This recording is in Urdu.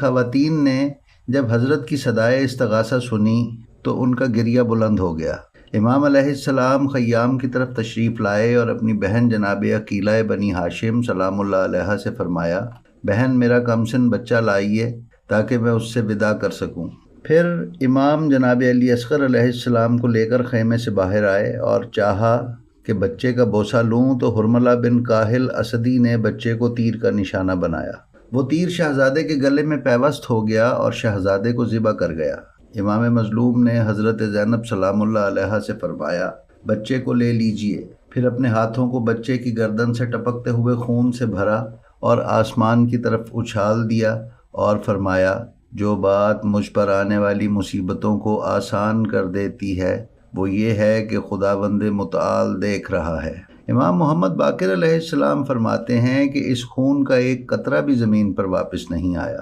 خواتین نے جب حضرت کی صدائے استغاثہ سنی تو ان کا گریہ بلند ہو گیا۔ امام علیہ السلام خیام کی طرف تشریف لائے اور اپنی بہن جناب عقیلہ بنی ہاشم سلام اللہ علیہ سے فرمایا، بہن میرا کم سن بچہ لائیے تاکہ میں اس سے وداع کر سکوں۔ پھر امام جناب علی اصغر علیہ السلام کو لے کر خیمے سے باہر آئے اور چاہا کہ بچے کا بوسہ لوں تو حرملہ بن کاہل اسدی نے بچے کو تیر کا نشانہ بنایا۔ وہ تیر شہزادے کے گلے میں پیوست ہو گیا اور شہزادے کو ذبح کر گیا۔ امام مظلوم نے حضرت زینب سلام اللہ علیہ سے فرمایا، بچے کو لے لیجئے۔ پھر اپنے ہاتھوں کو بچے کی گردن سے ٹپکتے ہوئے خون سے بھرا اور آسمان کی طرف اچھال دیا اور فرمایا، جو بات مجھ پر آنے والی مصیبتوں کو آسان کر دیتی ہے وہ یہ ہے کہ خداوند متعال دیکھ رہا ہے۔ امام محمد باقر علیہ السلام فرماتے ہیں کہ اس خون کا ایک قطرہ بھی زمین پر واپس نہیں آیا۔